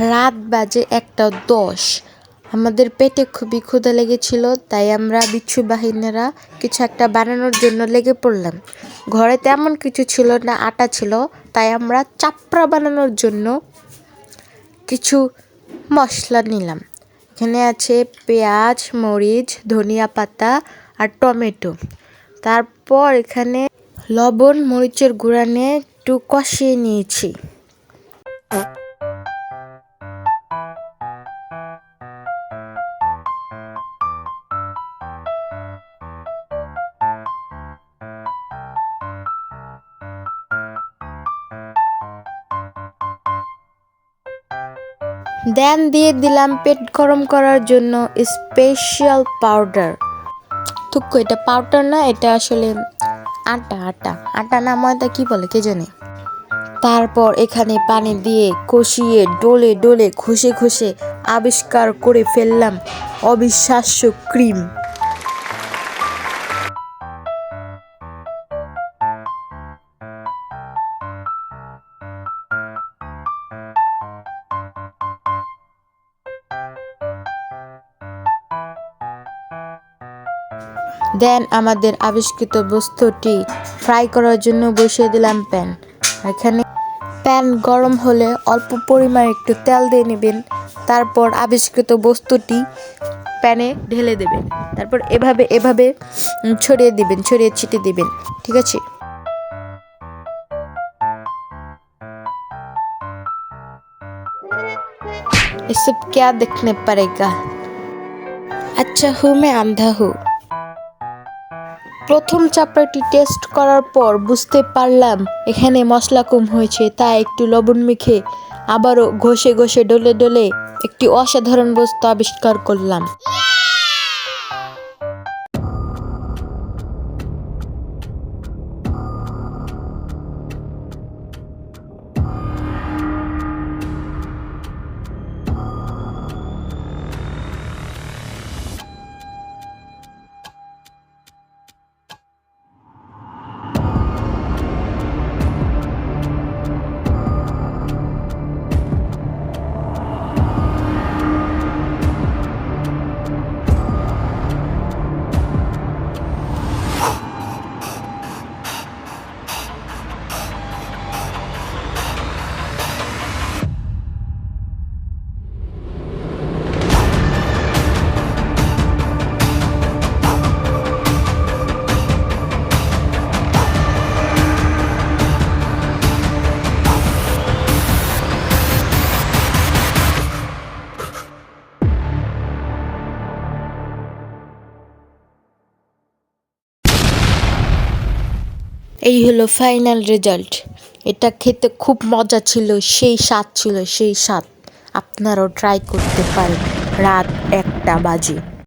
রাত বাজে 1:10। আমাদের পেটে খুবই ক্ষুধা লেগেছিল, তাই আমরা বিচ্ছু বাহিনীরা কিছু একটা বানানোর জন্য লেগে পড়লাম। ঘরে তেমন কিছু ছিল না, আটা ছিল, তাই আমরা চাপড়া বানানোর জন্য কিছু মশলা নিলাম। এখানে আছে পেঁয়াজ, মরিচ, ধনিয়া পাতা আর টমেটো। তারপর এখানে লবণ, মরিচের গুঁড়া নিয়ে একটু কষিয়ে নিয়েছি। দেন দিয়ে দিলাম পেট গরম করার জন্য স্পেশাল পাউডার। থুক্কু, এটা পাউডার না, এটা আসলে আটা আটা আটা না ময়দা কি বলে কে জানে। তারপর এখানে পানি দিয়ে কষিয়ে ডলে ডলে ঘষে ঘষে আবিষ্কার করে ফেললাম অবিশ্বাস্য ক্রিম। দেন আমাদের আবিষ্কৃত বস্তুটি ফ্রাই করার জন্য বসিয়ে দিলাম প্যান। এখানে প্যান গরম হলে অল্প পরিমাণে একটু তেল দিয়ে নেবেন। তারপর আবিষ্কৃত বস্তুটি প্যানে ঢেলে দেবেন। তারপর এভাবে এভাবে ছড়িয়ে দিবেন, ছড়িয়ে ছিটিয়ে দিবেন। ঠিক আছে। এসব क्या देखने पड़ेगा। আচ্ছা হু মে আন্ধা হু। প্রথম চাপড়াটি টেস্ট করার পর বুঝতে পারলাম এখানে মশলা কম হয়েছে, তাই একটু লবণ মেখে আবারও ঘষে ঘষে ডলে ডলে একটি অসাধারণ বস্তু আবিষ্কার করলাম। এই হলো ফাইনাল রেজাল্ট। এটা খেতে খুব মজা ছিল, সেই স্বাদ ছিল, সেই স্বাদ। আপনারাও ট্রাই করতে পারেন রাত 1টা বাজে।